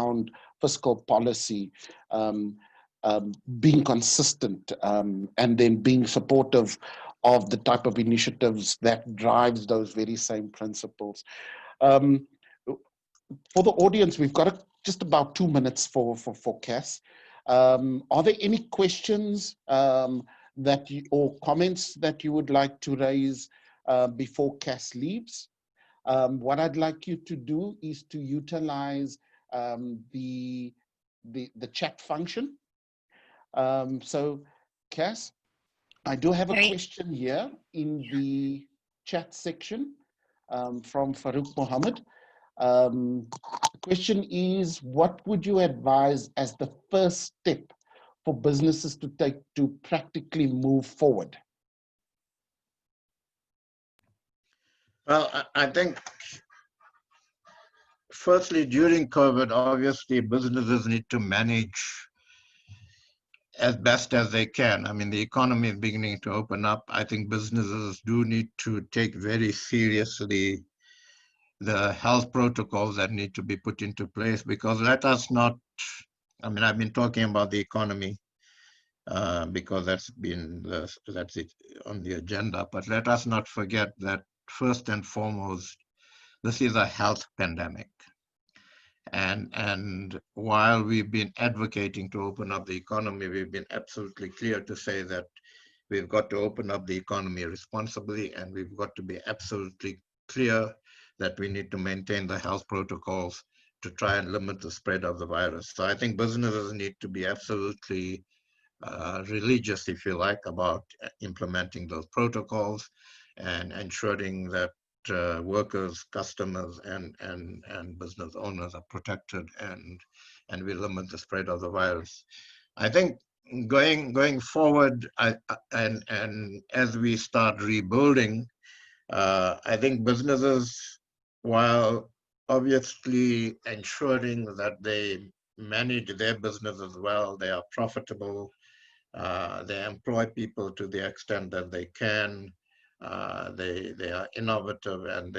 around fiscal policy, being consistent, and then being supportive of the type of initiatives that drives those very same principles. For the audience, we've got just about 2 minutes for Cass. Are there any questions or comments that you would like to raise before Cass leaves? What I'd like you to do is to utilize the chat function. So, Cass, I do have a question here in the chat section from Farouk Mohammed. The question is, what would you advise as the first step for businesses to take to practically move forward? Well, I think, firstly, during COVID, obviously, businesses need to manage as best as they can. I mean, the economy is beginning to open up. I think businesses do need to take very seriously the health protocols that need to be put into place, because let us not, I mean, I've been talking about the economy because that's it on the agenda, but let us not forget that first and foremost, this is a health pandemic. And while we've been advocating to open up the economy, we've been absolutely clear to say that we've got to open up the economy responsibly, and we've got to be absolutely clear that we need to maintain the health protocols to try and limit the spread of the virus. So I think businesses need to be absolutely religious, if you like, about implementing those protocols and ensuring that workers, customers, and business owners are protected, and we limit the spread of the virus. I think going forward, and as we start rebuilding, I think businesses, while obviously ensuring that they manage their businesses well, they are profitable, they employ people to the extent that they can, they are innovative, and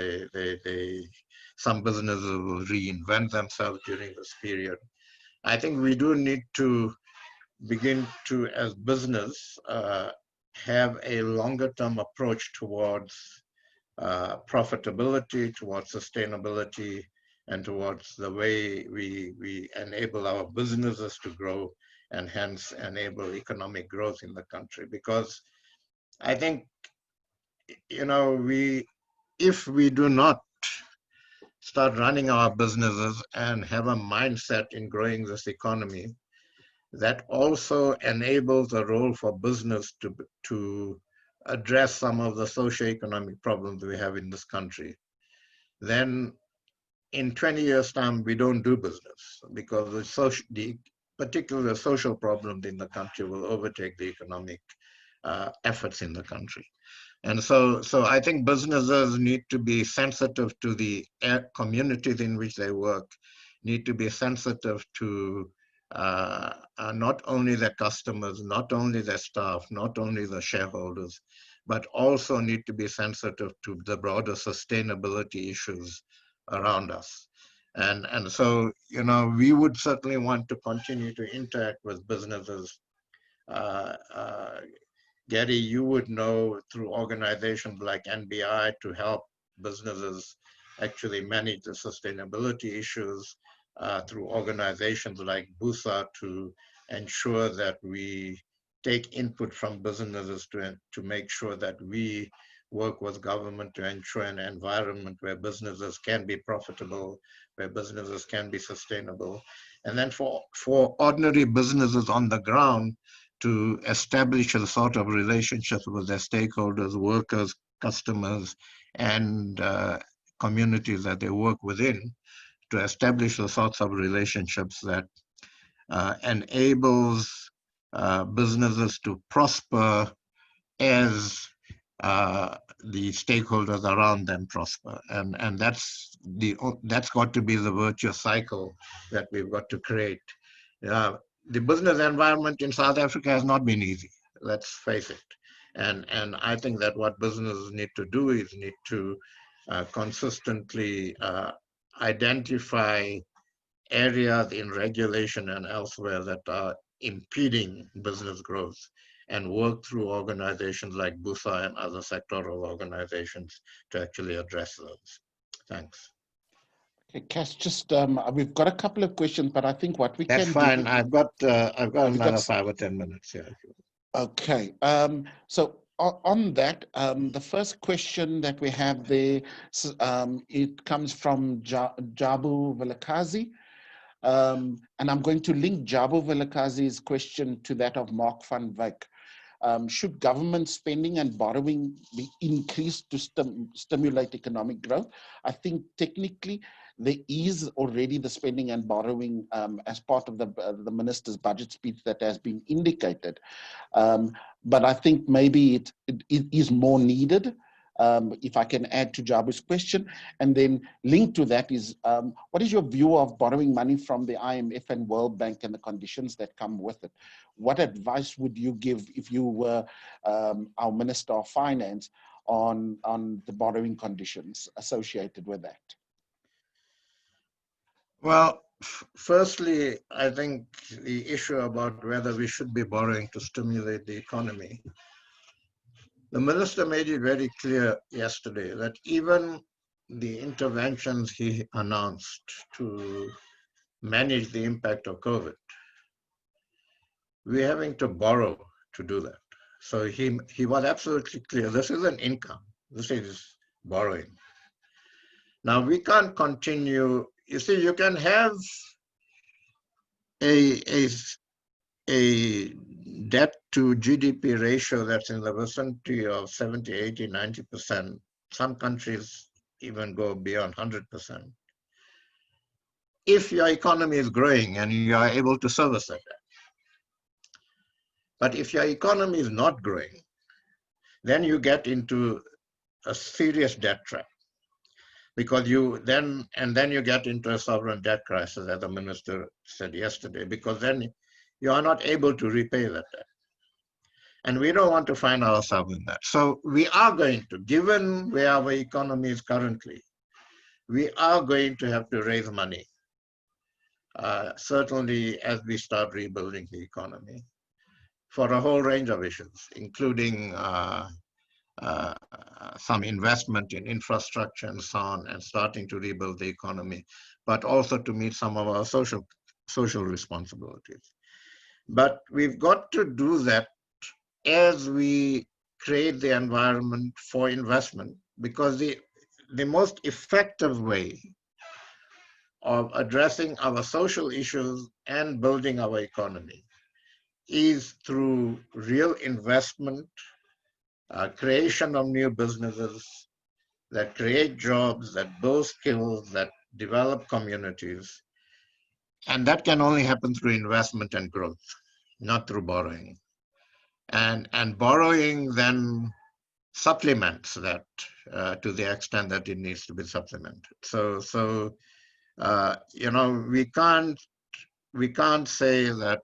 some businesses will reinvent themselves during this period. I think we do need to begin to, as business, have a longer term approach towards profitability, towards sustainability, and towards the way we enable our businesses to grow and hence enable economic growth in the country. Because I think, you know, if we do not start running our businesses and have a mindset in growing this economy, that also enables a role for business to address some of the socioeconomic problems we have in this country, then in 20 years' time, we don't do business, because the particular social problems in the country will overtake the economic efforts in the country. And so I think businesses need to be sensitive to the communities in which they work, need to be sensitive to not only their customers, not only their staff, not only the shareholders, but also need to be sensitive to the broader sustainability issues around us. And so, you know, we would certainly want to continue to interact with businesses. Gary, you would know through organizations like NBI to help businesses actually manage the sustainability issues, through organizations like BUSA to ensure that we take input from businesses to make sure that we work with government to ensure an environment where businesses can be profitable, where businesses can be sustainable. And then for ordinary businesses on the ground to establish a sort of relationships with their stakeholders, workers, customers, and communities that they work within, to establish the sorts of relationships that enables businesses to prosper as the stakeholders around them prosper. And that's got to be the virtuous cycle that we've got to create. The business environment in South Africa has not been easy, let's face it. And I think that what businesses need to do is need to consistently identify areas in regulation and elsewhere that are impeding business growth and work through organizations like BUSA and other sectoral organizations to actually address those. Thanks. Okay, Cass, just we've got a couple of questions, but I think what we That's can do. fine. I've got Have you got? another 5 or 10 minutes here. Okay. So on that, the first question that we have there, it comes from Jabu Velakazi. And I'm going to link Jabu Velakazi's question to that of Mark van Wyk. Should government spending and borrowing be increased to stimulate economic growth? I think technically there is already the spending and borrowing as part of the minister's budget speech that has been indicated. But I think maybe it is more needed. If I can add to Jabu's question, and then linked to that is, what is your view of borrowing money from the IMF and World Bank and the conditions that come with it? What advice would you give if you were our Minister of Finance on the borrowing conditions associated with that? Well, firstly, I think the issue about whether we should be borrowing to stimulate the economy, the minister made it very clear yesterday that even the interventions he announced to manage the impact of COVID, we're having to borrow to do that. So he was absolutely clear. This is an income. This is borrowing. Now we can't continue. You see, you can have a debt to GDP ratio that's in the vicinity of 70, 80, 90%. Some countries even go beyond 100%. If your economy is growing and you are able to service that debt. But if your economy is not growing, then you get into a serious debt trap. Because then you get into a sovereign debt crisis, as the minister said yesterday, because then you are not able to repay that debt. And we don't want to find ourselves in that. So we are going to, given where our economy is currently, we are going to have to raise money, certainly as we start rebuilding the economy, for a whole range of issues, including some investment in infrastructure and so on, and starting to rebuild the economy, but also to meet some of our social responsibilities. But we've got to do that as we create the environment for investment, because the most effective way of addressing our social issues and building our economy is through real investment, creation of new businesses that create jobs, that build skills, that develop communities. And that can only happen through investment and growth, not through borrowing. And borrowing then supplements that to the extent that it needs to be supplemented. So we can't say that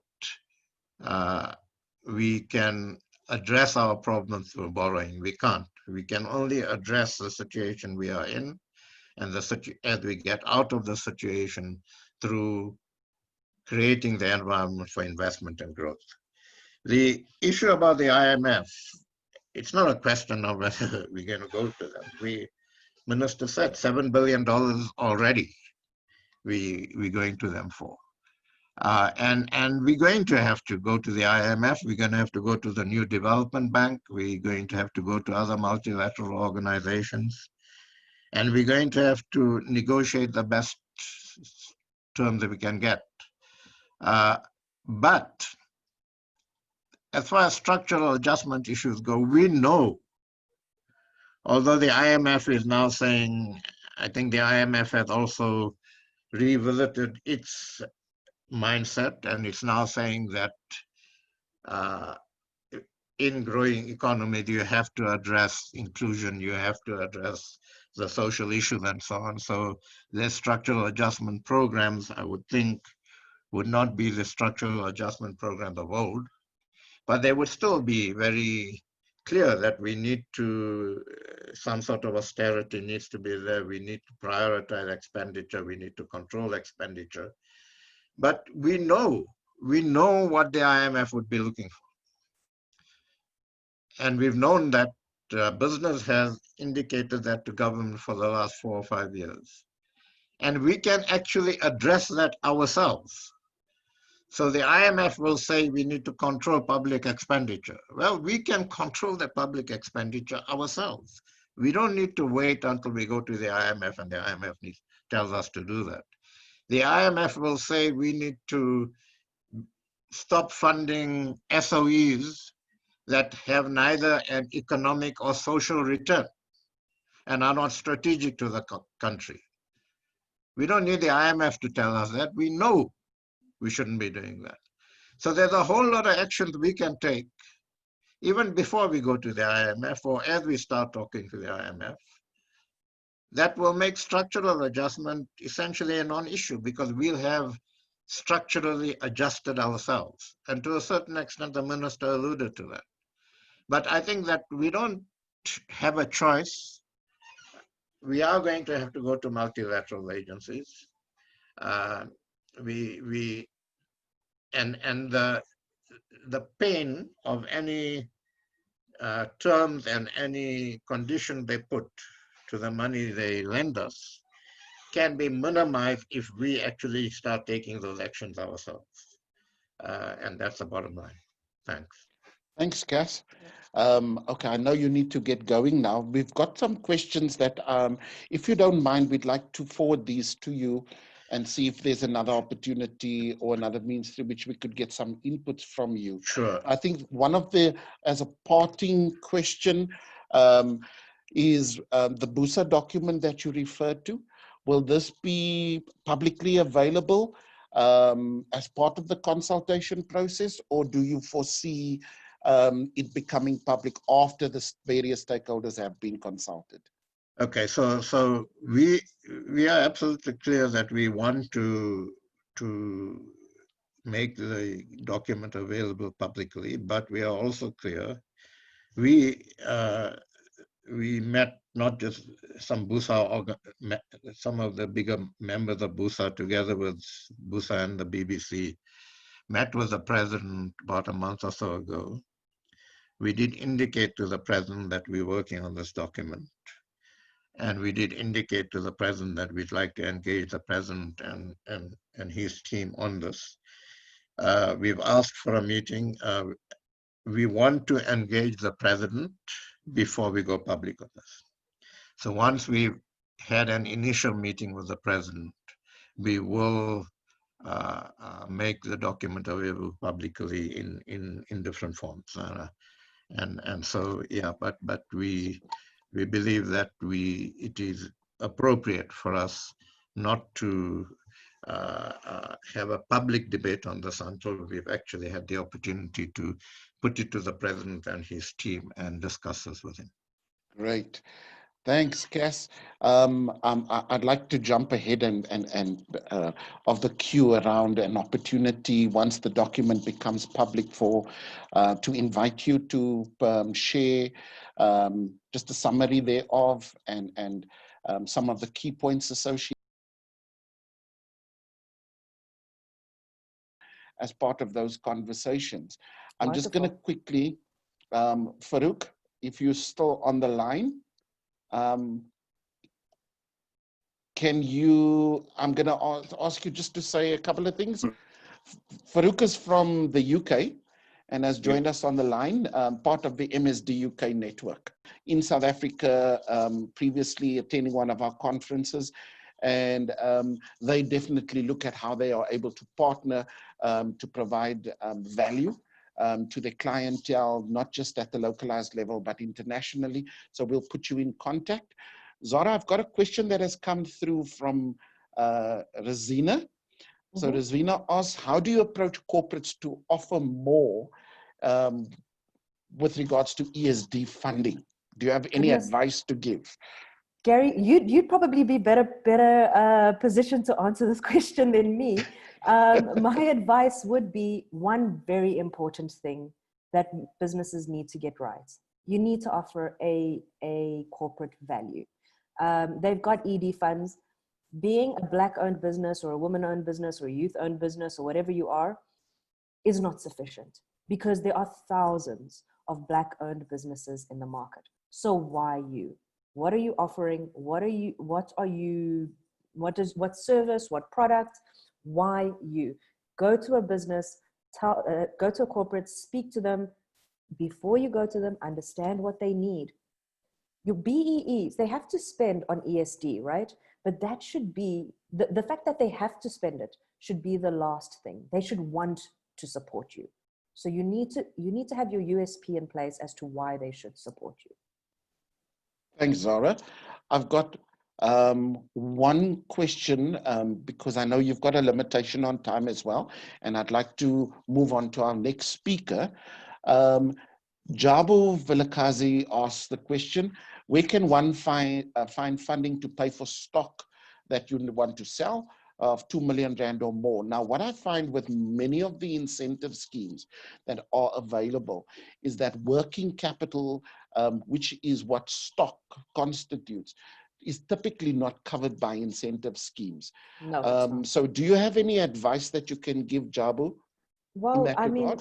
we can address our problems through borrowing. We can't. We can only address the situation we are in, and as we get out of the situation through creating the environment for investment and growth. The issue about the IMF, it's not a question of whether we're going to go to them. Minister said $7 billion already we're going to them for. And we're going to have to go to the IMF. We're going to have to go to the New Development Bank. We're going to have to go to other multilateral organizations. And we're going to have to negotiate the best terms that we can get. But as far as structural adjustment issues go, we know, although the IMF is now saying, I think the IMF has also revisited its mindset, and it's now saying that in growing economy, you have to address inclusion, you have to address the social issues and so on. So the structural adjustment programs, I would think, would not be the structural adjustment programs of old, but they would still be very clear that we need to, some sort of austerity needs to be there. We need to prioritize expenditure. We need to control expenditure. But we know what the IMF would be looking for. And we've known that business has indicated that to government for the last 4 or 5 years. And we can actually address that ourselves. So the IMF will say we need to control public expenditure. Well, we can control the public expenditure ourselves. We don't need to wait until we go to the IMF and the IMF tells us to do that. The IMF will say we need to stop funding SOEs that have neither an economic or social return and are not strategic to the country. We don't need the IMF to tell us that. We know we shouldn't be doing that. So there's a whole lot of actions we can take even before we go to the IMF or as we start talking to the IMF that will make structural adjustment essentially a non-issue because we'll have structurally adjusted ourselves. And to a certain extent, the minister alluded to that. But I think that we don't have a choice. We are going to have to go to multilateral agencies. And the pain of any terms and any condition they put to the money they lend us can be minimized if we actually start taking those actions ourselves. And that's the bottom line. Thanks. Thanks, Cass. Okay, I know you need to get going now. We've got some questions that, if you don't mind, we'd like to forward these to you and see if there's another opportunity or another means through which we could get some inputs from you. Sure. I think one of the, as a parting question, is the BUSA document that you referred to. Will this be publicly available as part of the consultation process, or do you foresee it becoming public after the various stakeholders have been consulted? Okay, so we are absolutely clear that we want to make the document available publicly, but we are also clear we met not just some BUSA, some of the bigger members of BUSA together with BUSA and the BBC, met with the president about a month or so ago. We did indicate to the president that we're working on this document. And we did indicate to the president that we'd like to engage the president and his team on this. We've asked for a meeting. We want to engage the president before we go public on this. So once we've had an initial meeting with the president, we will make the document available publicly in different forms. And so, yeah, but we believe that it is appropriate for us not to have a public debate on this until we've actually had the opportunity to put it to the president and his team and discuss this with him. Great. Thanks, Cass. I'd like to jump ahead and of the queue around an opportunity once the document becomes public to invite you to share just a summary thereof and some of the key points associated as part of those conversations. I'm just going to quickly, Farouk, if you're still on the line, can you, I'm going to ask you just to say a couple of things. Farouk is from the UK and has joined us on the line, part of the MSD UK network. In South Africa, previously attending one of our conferences, and they definitely look at how they are able to partner to provide value to the clientele, not just at the localized level, but internationally. So we'll put you in contact. Zara, I've got a question that has come through from Razina. So Razina asks, how do you approach corporates to offer more with regards to ESD funding? Do you have any advice to give? Gary, you'd probably be better positioned to answer this question than me. My advice would be one very important thing that businesses need to get right. You need to offer a corporate value. They've got ED funds. Being a Black-owned business or a woman-owned business or a youth-owned business or whatever you are is not sufficient, because there are thousands of Black-owned businesses in the market. So why you? What are you offering? What service, what product? Why you? Go to a business, go to a corporate, speak to them. Before you go to them, understand what they need. Your BEEs, they have to spend on ESD, right? But that should be, the fact that they have to spend it should be the last thing. They should want to support you. So you need to have your USP in place as to why they should support you. Thanks, Zara. I've got one question, because I know you've got a limitation on time as well, and I'd like to move on to our next speaker. Jabu Vilakazi asks the question, where can one find funding to pay for stock that you want to sell of 2 million Rand or more? Now, what I find with many of the incentive schemes that are available is that working capital, which is what stock constitutes, is typically not covered by incentive schemes. No, it's not. So do you have any advice that you can give, Jabu? Well, I mean,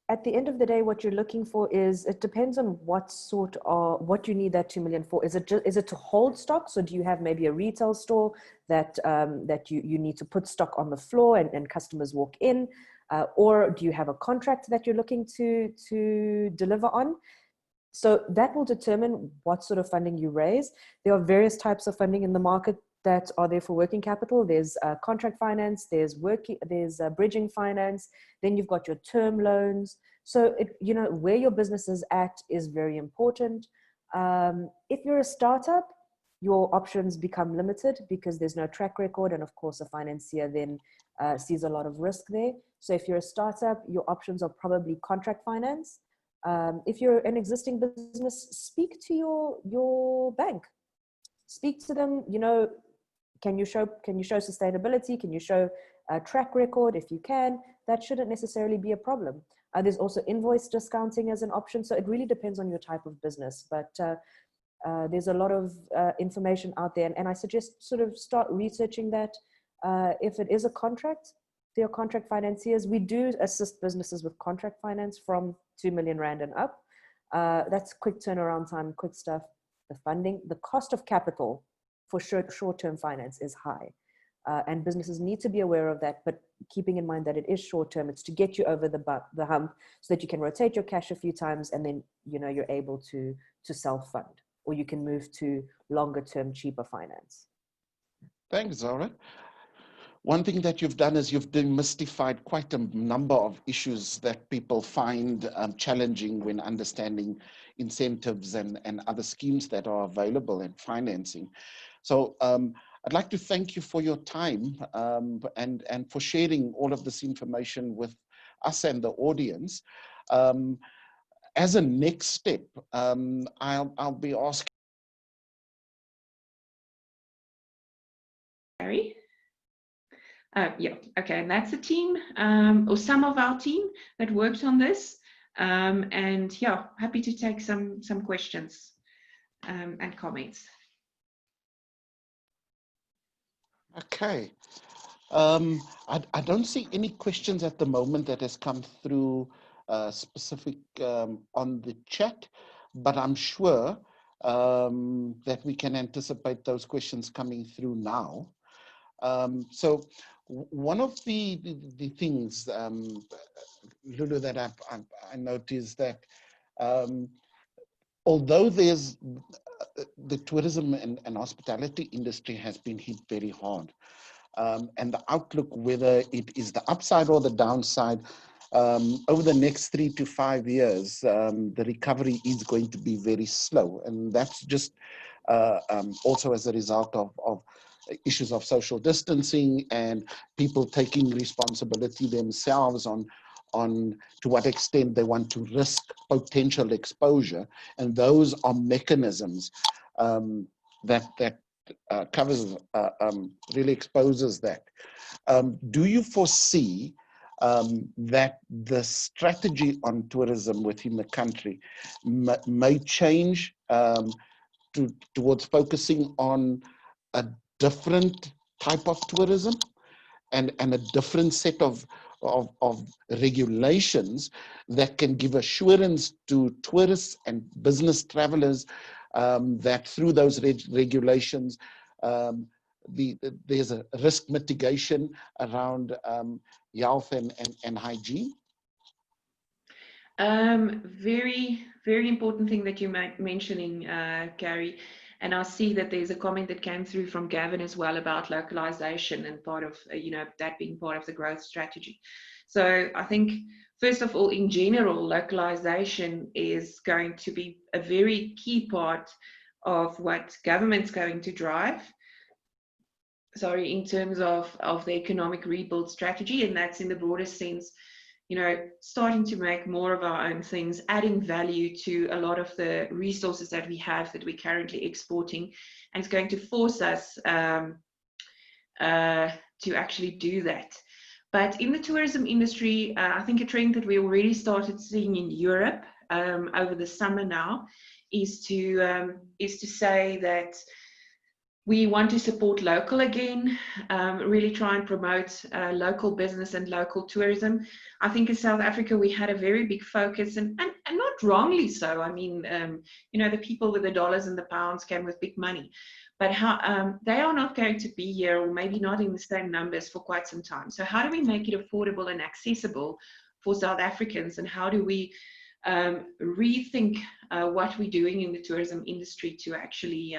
at the end of the day, what you're looking for is, it depends on what you need that 2 million for. Is it to hold stock? So do you have maybe a retail store that you need to put stock on the floor and customers walk in? Or do you have a contract that you're looking to deliver on? So that will determine what sort of funding you raise. There are various types of funding in the market that are there for working capital. There's contract finance, there's bridging finance, then you've got your term loans. So where your business is at is very important. If you're a startup, your options become limited because there's no track record, and of course a financier then sees a lot of risk there. So if you're a startup, your options are probably contract finance. If you're an existing business, speak to your bank. Speak to them, can you show sustainability? Can you show a track record? If you can, that shouldn't necessarily be a problem. There's also invoice discounting as an option. So it really depends on your type of business, but there's a lot of information out there. And I suggest sort of start researching that. If it is a contract, there are contract financiers. We do assist businesses with contract finance from 2 million Rand and up. That's quick turnaround time, quick stuff. The funding, the cost of capital for short-term finance is high. And businesses need to be aware of that, but keeping in mind that it is short-term, it's to get you over the hump so that you can rotate your cash a few times and then, you're able to self-fund, or you can move to longer-term, cheaper finance. Thanks, Zara. One thing that you've done is you've demystified quite a number of issues that people find challenging when understanding incentives and other schemes that are available in financing. So I'd like to thank you for your time and for sharing all of this information with us and the audience. As a next step, I'll be asking. Gary? Yeah, okay, and that's a team, or some of our team that worked on this. And yeah, happy to take some questions and comments. Okay. I don't see any questions at the moment that has come through specific on the chat, but I'm sure that we can anticipate those questions coming through now. So one of the things, Lulu, that I noticed that although there's the tourism and hospitality industry has been hit very hard, and the outlook, whether it is the upside or the downside, over the next 3 to 5 years, the recovery is going to be very slow. And that's just also as a result of issues of social distancing and people taking responsibility themselves on to what extent they want to risk potential exposure. And those are mechanisms that covers, really exposes that. Do you foresee that the strategy on tourism within the country may change towards focusing on a different type of tourism and a different set of regulations that can give assurance to tourists and business travelers that through those regulations, there's a risk mitigation around health and hygiene? Very, very important thing that you're mentioning, Gary. And I see that there's a comment that came through from Gavin as well about localization and part of, that being part of the growth strategy. So I think, first of all, in general, localization is going to be a very key part of what government's going to drive. Sorry, in terms of the economic rebuild strategy, and that's in the broader sense, starting to make more of our own things, adding value to a lot of the resources that we have that we're currently exporting, and it's going to force us to actually do that. But in the tourism industry, I think a trend that we already started seeing in Europe over the summer now is to say that we want to support local again, really try and promote local business and local tourism. I think in South Africa, we had a very big focus, and not wrongly so. I mean, the people with the dollars and the pounds came with big money, but they are not going to be here, or maybe not in the same numbers for quite some time. So how do we make it affordable and accessible for South Africans, and how do we rethink what we're doing in the tourism industry to actually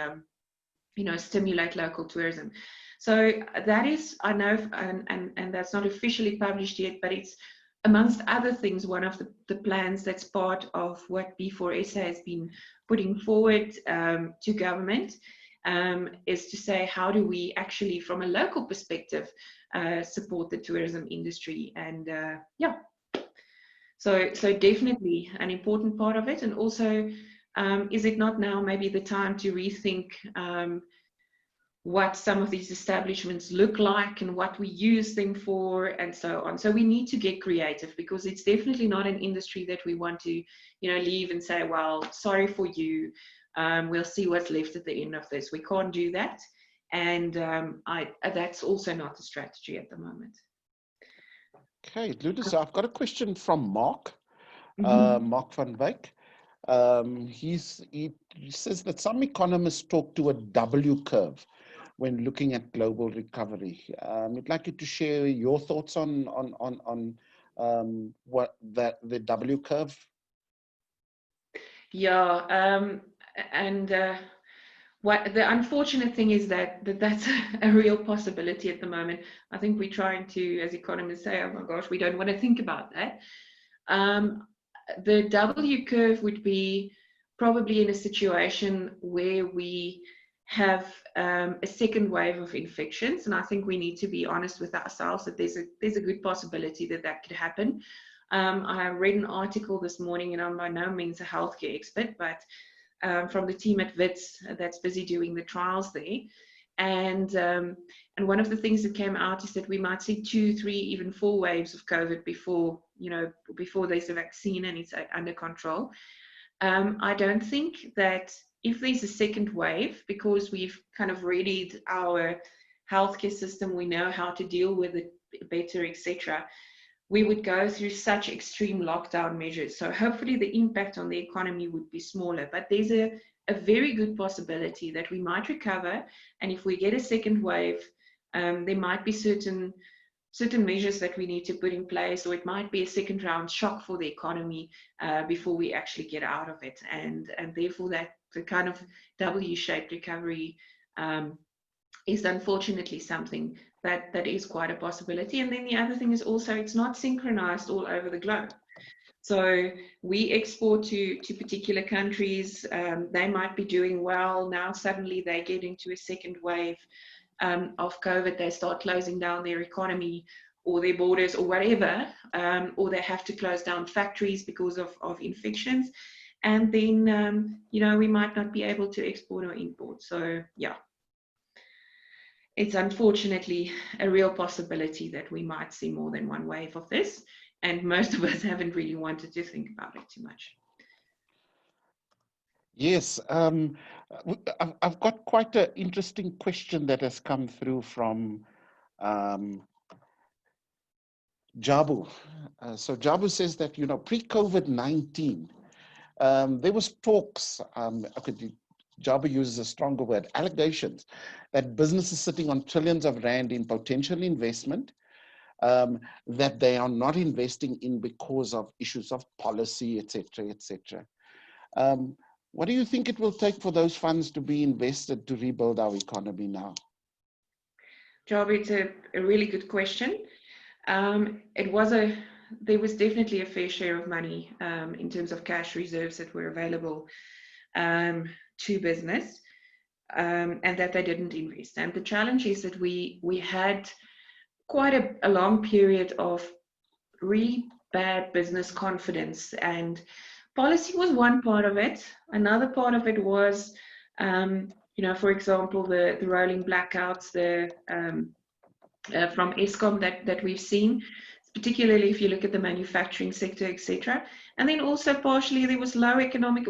stimulate local tourism? So that is, I know, and that's not officially published yet, but it's, amongst other things, one of the plans that's part of what B4SA has been putting forward to government, is to say, how do we actually, from a local perspective, support the tourism industry? And so definitely an important part of it. And also, is it not now maybe the time to rethink what some of these establishments look like and what we use them for, and so on? So we need to get creative, because it's definitely not an industry that we want to, leave and say, well, sorry for you, we'll see what's left at the end of this. We can't do that. And that's also not the strategy at the moment. Okay, Ludus, I've got a question from Mark, Mark van Wyk. He says that some economists talk to a W curve when looking at global recovery. I'd like you to share your thoughts on what the W curve. Yeah, and what the unfortunate thing is that's a real possibility at the moment. I think we're trying to, as economists, say, oh my gosh, we don't want to think about that. The W curve would be probably in a situation where we have a second wave of infections, and I think we need to be honest with ourselves that there's a good possibility that could happen. I read an article this morning, and I'm by no means a healthcare expert, but from the team at WITS that's busy doing the trials there. And one of the things that came out is that we might see 2, 3, even 4 waves of COVID before there's a vaccine and it's under control. I don't think that if there's a second wave, because we've kind of readied our healthcare system, we know how to deal with it better, etc., we would go through such extreme lockdown measures. So hopefully the impact on the economy would be smaller, but there's a very good possibility that we might recover. And if we get a second wave, there might be certain measures that we need to put in place, or it might be a second round shock for the economy before we actually get out of it. And therefore that the kind of W-shaped recovery is unfortunately something that is quite a possibility. And then the other thing is also, it's not synchronized all over the globe. So we export to particular countries, they might be doing well. Now suddenly they get into a second wave of COVID, they start closing down their economy or their borders or whatever, or they have to close down factories because of infections. And then, we might not be able to export or import. So yeah, it's unfortunately a real possibility that we might see more than one wave of this. And most of us haven't really wanted to think about it too much. Yes, I've got quite an interesting question that has come through from Jabu. So Jabu says that, pre-COVID-19, there was talks, okay, Jabu uses a stronger word, allegations, that businesses sitting on trillions of rand in potential investment, that they are not investing in because of issues of policy, etc., etc. What do you think it will take for those funds to be invested to rebuild our economy now? Job, it's a really good question. There was definitely a fair share of money in terms of cash reserves that were available to business, and that they didn't invest. And the challenge is that we had quite a long period of really bad business confidence, and policy was one part of it. Another part of it was, for example, the rolling blackouts, from Eskom that we've seen, particularly if you look at the manufacturing sector, etc. And then also partially there was slow economic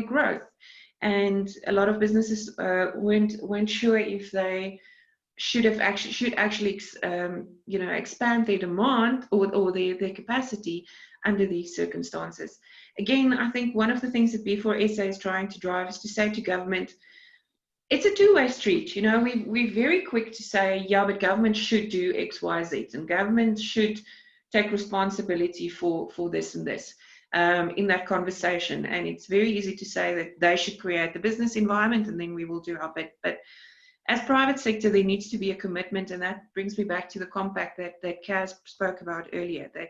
growth, and a lot of businesses weren't sure if they should actually expand their demand or their capacity under these circumstances. Again, I think one of the things that B4SA is trying to drive is to say to government, it's a two-way street. We're very quick to say, yeah, but government should do X, Y, Z, and government should take responsibility for this and this in that conversation. And it's very easy to say that they should create the business environment and then we will do our bit. But as private sector, there needs to be a commitment, and that brings me back to the compact that Kaz spoke about earlier, that,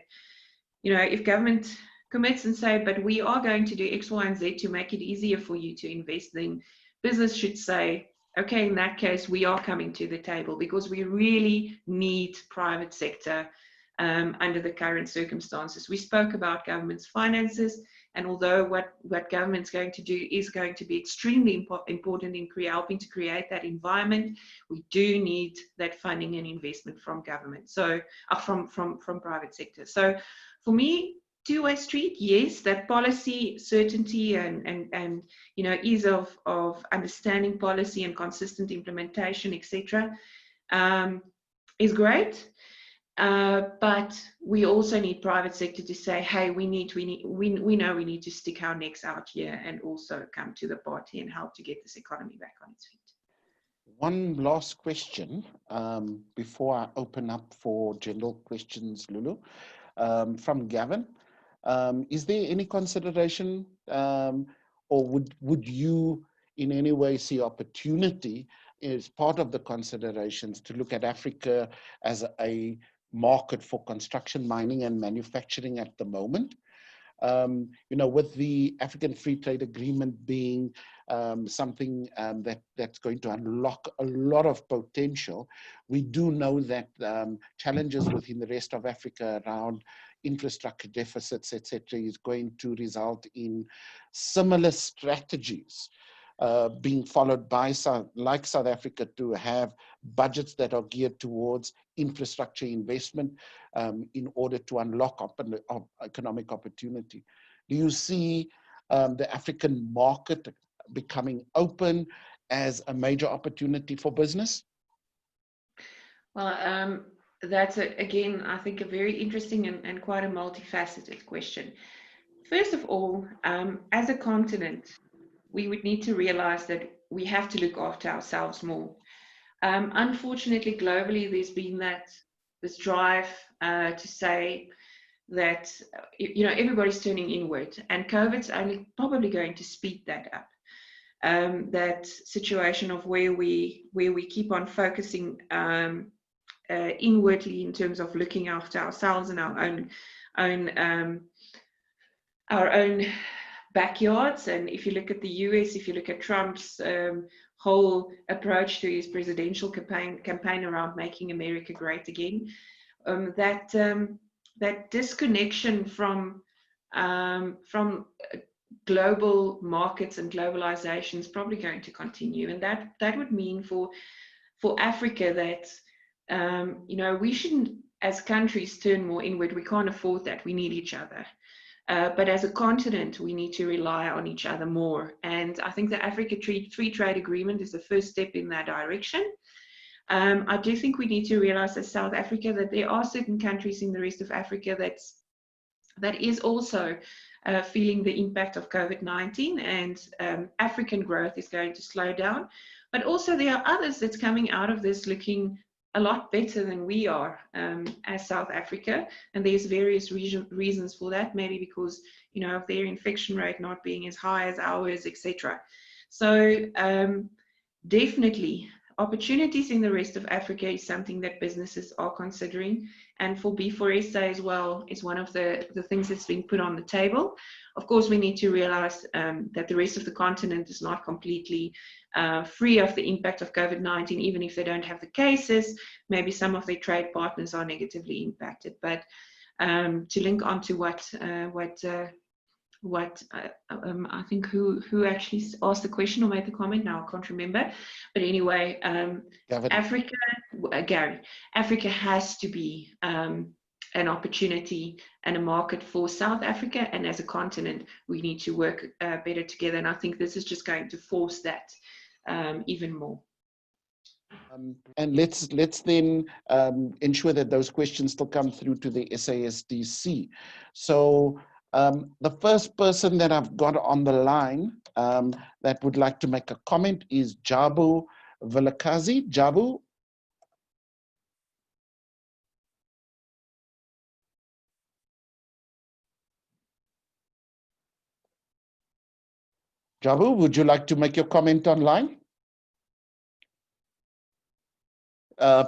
if government commits and say, but we are going to do X, Y, and Z to make it easier for you to invest, then business should say, okay, in that case, we are coming to the table because we really need private sector under the current circumstances. We spoke about government's finances, and although what government's going to do is going to be extremely important in helping to create that environment, we do need that funding and investment from government, so from private sector. So for me, two-way street, yes, that policy certainty and ease of understanding policy and consistent implementation, etc., is great. But we also need private sector to say, hey, we know we need to stick our necks out here and also come to the party and help to get this economy back on its feet. One last question before I open up for general questions, Lulu, from Gavin. Is there any consideration or would you in any way see opportunity as part of the considerations to look at Africa as a market for construction, mining and manufacturing at the moment? With the African Free Trade Agreement being something that's going to unlock a lot of potential, we do know that challenges within the rest of Africa around infrastructure deficits, etc., is going to result in similar strategies being followed by South Africa to have budgets that are geared towards infrastructure investment in order to unlock economic opportunity. Do you see the African market becoming open as a major opportunity for business? Well, that's, again, I think, a very interesting and quite a multifaceted question. First of all, as a continent, we would need to realize that we have to look after ourselves more. Unfortunately, globally, there's been this drive to say that everybody's turning inward, and COVID's only probably going to speed that up. That situation of where we keep on focusing inwardly in terms of looking after ourselves and our own backyards. And if you look at the US, if you look at Trump's whole approach to his presidential campaign around making America great again, that disconnection from global markets and globalization is probably going to continue, and that would mean for Africa that we shouldn't, as countries, turn more inward. We can't afford that. We need each other. But as a continent, we need to rely on each other more. And I think the Africa Free Trade Agreement is the first step in that direction. I do think we need to realize as South Africa that there are certain countries in the rest of Africa that is also feeling the impact of COVID-19, and African growth is going to slow down. But also there are others that's coming out of this looking a lot better than we are as South Africa, and there's various reasons for that, maybe because, you know, of their infection rate not being as high as ours, etc. So definitely opportunities in the rest of Africa is something that businesses are considering, and for B4SA as well is one of the things that's been put on the table. Of course, we need to realize that the rest of the continent is not completely free of the impact of COVID-19, even if they don't have the cases. Maybe some of their trade partners are negatively impacted. But to link on to what I think who actually asked the question or made the comment, now I can't remember, but anyway, Africa has to be an opportunity and a market for South Africa, and as a continent we need to work better together, and I think this is just going to force that even more. And let's then ensure that those questions still come through to the SASDC. So the first person that I've got on the line that would like to make a comment is Jabu Vilakazi. Jabu? Jabu, would you like to make your comment online?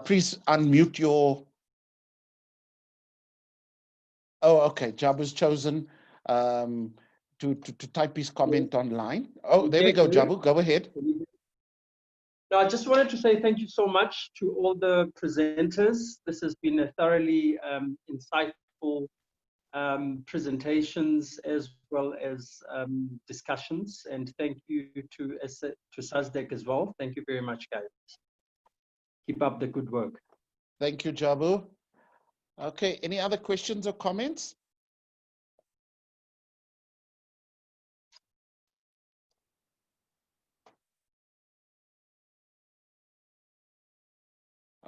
Please unmute your... Oh, okay. Jabu's chosen to type his comment online. Oh, there we go, Jabu. Go ahead. No, I just wanted to say thank you so much to all the presenters. This has been a thoroughly insightful presentations as well as discussions, and thank you to SASDEC as well. Thank you very much, guys. Keep up the good work. Thank you, Jabu. Okay, any other questions or comments?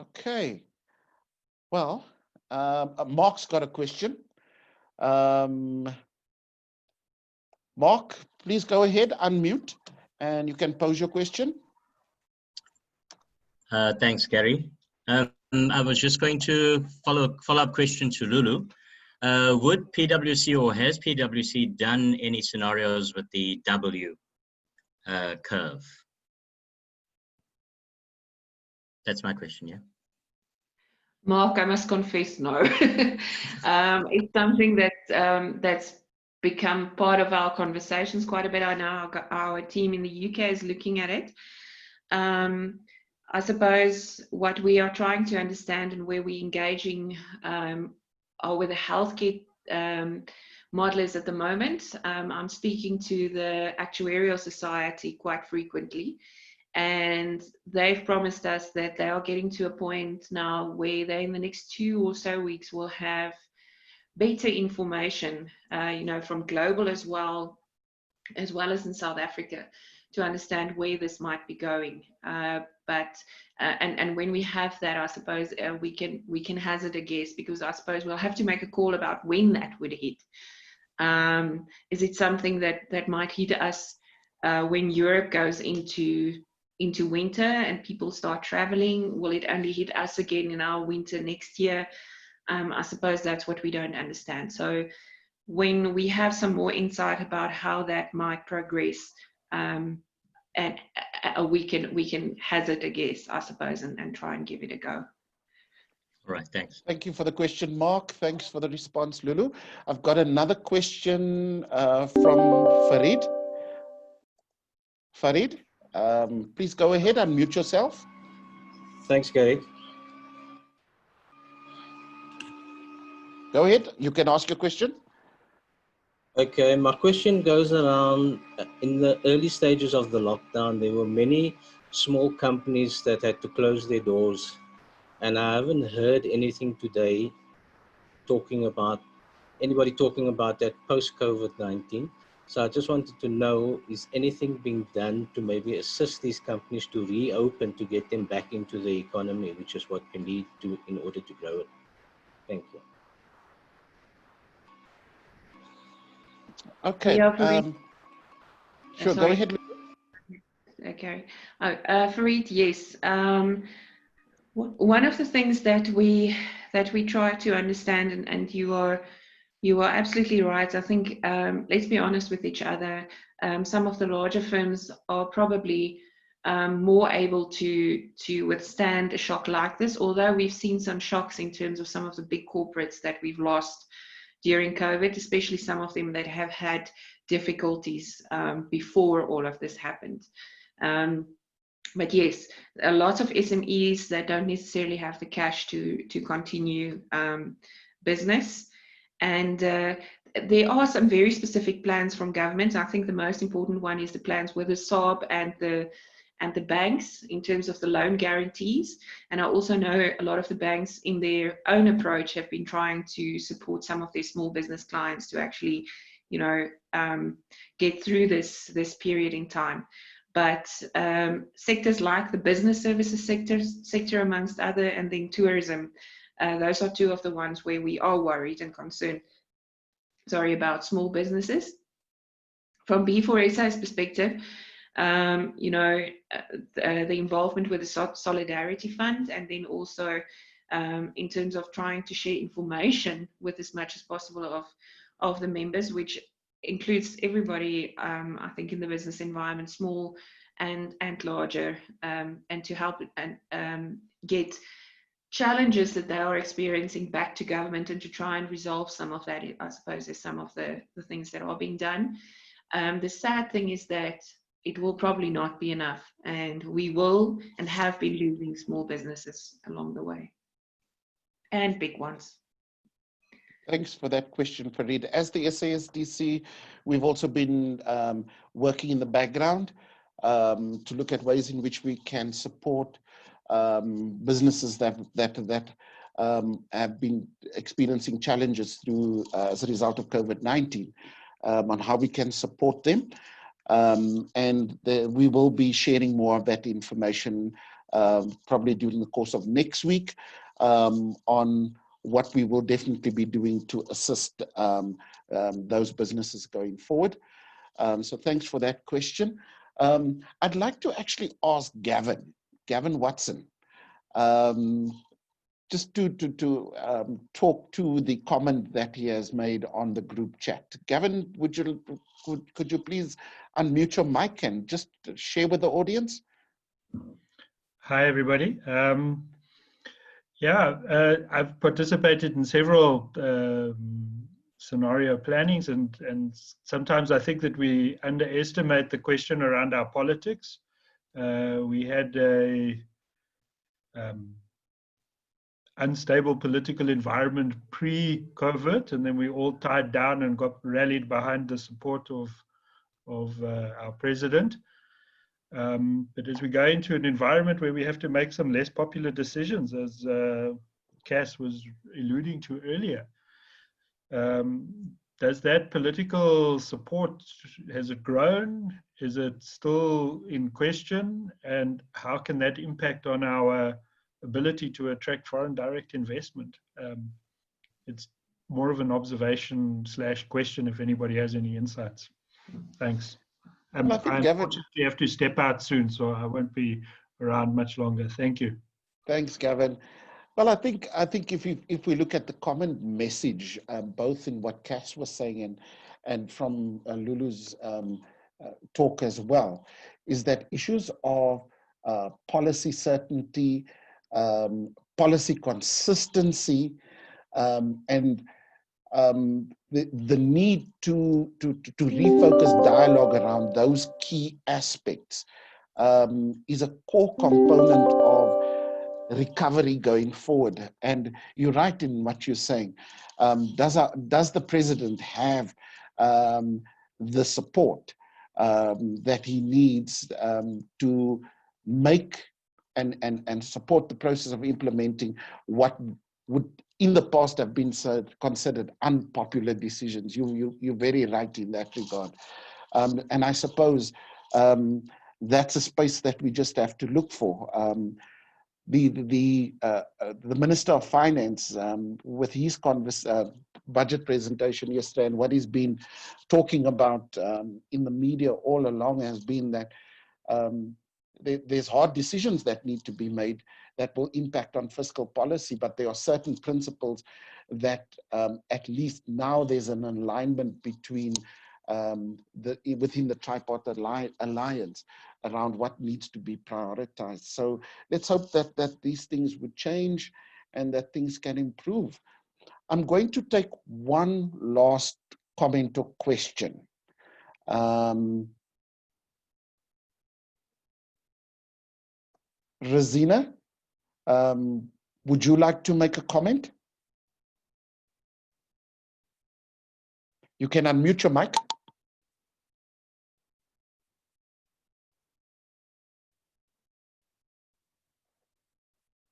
Okay, well, Mark's got a question. Mark, please go ahead, unmute, and you can pose your question. Thanks, Gary. I was just going to follow-up question to Lulu. Would PwC or has PwC done any scenarios with the W curve? That's my question, yeah. Mark, I must confess, no. It's something that that's become part of our conversations quite a bit. I know our team in the UK is looking at it. I suppose what we are trying to understand and where we're engaging are with the healthcare modelers at the moment. I'm speaking to the Actuarial Society quite frequently, and they've promised us that they are getting to a point now where they, in the next 2 or so weeks, will have better information, you know, from global as well as in South Africa, to understand where this might be going. And when we have that, I suppose we can hazard a guess, because I suppose we'll have to make a call about when that would hit. Is it something that might hit us when Europe goes into winter and people start traveling? Will it only hit us again in our winter next year? I suppose that's what we don't understand. So when we have some more insight about how that might progress, and we can hazard a guess, I suppose, and try and give it a go. All right, thanks. Thank you for the question, Mark. Thanks for the response, Lulu. I've got another question from Farid. Farid, please go ahead and mute yourself. Thanks, Gary. Go ahead, you can ask your question. Okay, my question goes around, in the early stages of the lockdown, there were many small companies that had to close their doors. And I haven't heard anything today talking about anybody talking about that post-COVID-19. So I just wanted to know, is anything being done to maybe assist these companies to reopen, to get them back into the economy, which is what we need to in order to grow it? Thank you. Okay. Yeah, Farid. Sure, go Sorry. ahead. Okay. Farid, yes. One of the things that we try to understand, and you are absolutely right. I think let's be honest with each other. Some of the larger firms are probably more able to withstand a shock like this. Although we've seen some shocks in terms of some of the big corporates that we've lost during COVID, especially some of them that have had difficulties before all of this happened. But yes, a lot of SMEs that don't necessarily have the cash to continue business. And there are some very specific plans from government. I think the most important one is the plans with the SARB and the banks in terms of the loan guarantees. And I also know a lot of the banks in their own approach have been trying to support some of their small business clients to actually, get through this period in time. But sectors like the business services sector amongst other, and then tourism, those are two of the ones where we are worried and concerned, about small businesses. From B4SA's perspective, the involvement with the Solidarity Fund, and then also in terms of trying to share information with as much as possible of the members, which includes everybody, I think, in the business environment, small and larger, and to help and get challenges that they are experiencing back to government, and to try and resolve some of that. I suppose is some of the things that are being done. The sad thing is that it will probably not be enough, and we will and have been losing small businesses along the way, and big ones. Thanks for that question, Farid. As the SASDC, we've also been working in the background to look at ways in which we can support businesses that have been experiencing challenges through as a result of COVID-19, on how we can support them. And we will be sharing more of that information probably during the course of next week on what we will definitely be doing to assist those businesses going forward. So thanks for that question. I'd like to actually ask Gavin Watson, just to talk to the comment that he has made on the group chat. Gavin, could you please unmute your mic and just share with the audience? Hi, everybody. I've participated in several scenario plannings, and sometimes I think that we underestimate the question around our politics. We had a unstable political environment pre-COVID, and then we all tied down and got rallied behind the support of our president. But as we go into an environment where we have to make some less popular decisions, as Cass was alluding to earlier, does that political support, has it grown? Is it still in question? And how can that impact on our ability to attract foreign direct investment? It's more of an observation / question if anybody has any insights. Thanks. I unfortunately have to step out soon, so I won't be around much longer. Thank you. Thanks, Gavin. Well, I think if we look at the common message, both in what Cass was saying and from Lulu's talk as well, is that issues of policy certainty, policy consistency, and the need to refocus dialogue around those key aspects is a core component of recovery going forward. And you're right in what you're saying. Does the president have the support that he needs to make and support the process of implementing what would in the past have been considered unpopular decisions. You're very right in that regard. And I suppose that's a space that we just have to look for. The Minister of Finance, with his budget presentation yesterday, and what he's been talking about in the media all along, has been that there's hard decisions that need to be made that will impact on fiscal policy, but there are certain principles that at least now there's an alignment between within the tripartite alliance around what needs to be prioritized. So let's hope that these things would change and that things can improve. I'm going to take one last comment or question. Rosina, would you like to make a comment? You can unmute your mic.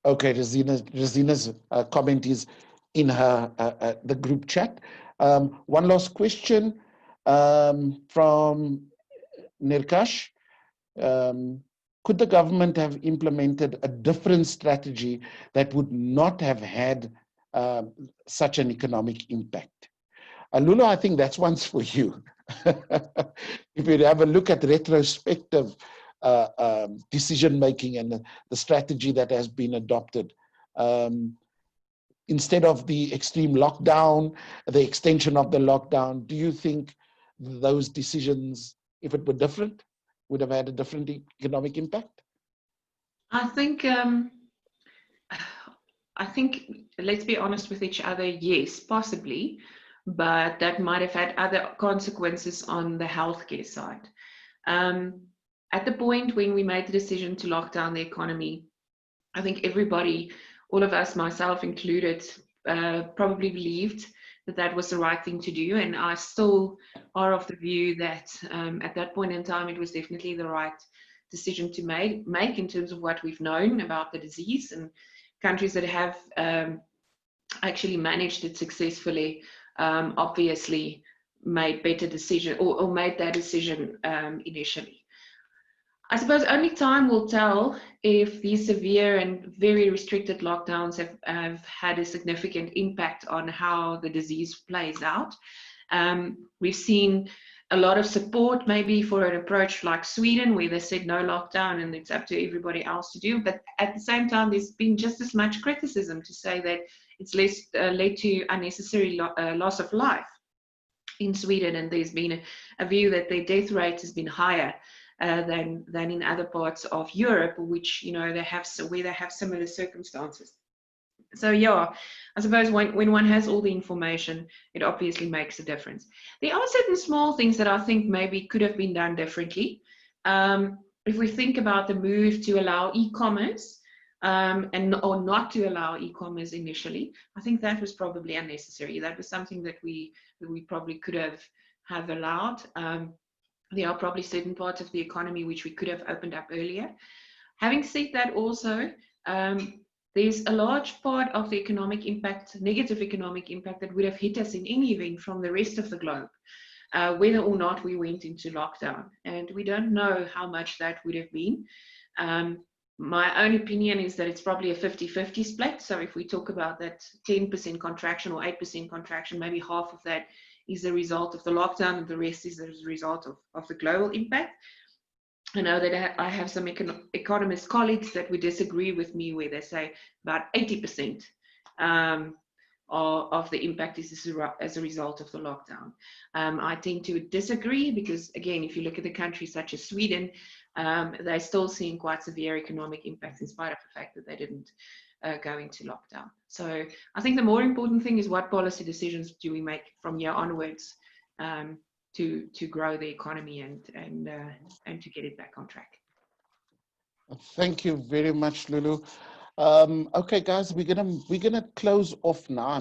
Okay, Rosina's comment is in her the group chat. One last question from Nirkash. Could the government have implemented a different strategy that would not have had such an economic impact? Lulu, I think that's one's for you. If you have a look at retrospective decision-making and the strategy that has been adopted, instead of the extreme lockdown, the extension of the lockdown, do you think those decisions, if it were different, would have had a different economic impact? I think, let's be honest with each other, yes, possibly, but that might have had other consequences on the healthcare side. At the point when we made the decision to lock down the economy, I think everybody, all of us, myself included, probably believed that that was the right thing to do. And I still are of the view that at that point in time, it was definitely the right decision to make in terms of what we've known about the disease, and countries that have actually managed it successfully obviously made better decision or made that decision initially. I suppose only time will tell if these severe and very restricted lockdowns have had a significant impact on how the disease plays out. We've seen a lot of support maybe for an approach like Sweden, where they said no lockdown and it's up to everybody else to do. But at the same time, there's been just as much criticism to say that it's led to unnecessary loss of life in Sweden, and there's been a view that their death rate has been higher than in other parts of Europe, which where they have similar circumstances. So yeah, I suppose when one has all the information, it obviously makes a difference. There are certain small things that I think maybe could have been done differently. If we think about the move to allow e-commerce or not to allow e-commerce initially, I think that was probably unnecessary. That was something that we probably could have allowed. There are probably certain parts of the economy which we could have opened up earlier. Having said that, also, there's a large part of the economic impact, negative economic impact, that would have hit us in any event from the rest of the globe, whether or not we went into lockdown. And we don't know how much that would have been. My own opinion is that it's probably a 50-50 split. So if we talk about that 10% contraction or 8% contraction, maybe half of that is the result of the lockdown and the rest is the result of the global impact. I know that I have some economist colleagues that would disagree with me, where they say about 80% of the impact is as a result of the lockdown. I tend to disagree because, again, if you look at the countries such as Sweden, they're still seeing quite severe economic impacts in spite of the fact that they didn't go into lockdown. So I think the more important thing is what policy decisions do we make from here onwards to grow the economy and to get it back on track. Thank you very much, Lulu. Okay, guys, we're gonna close off now.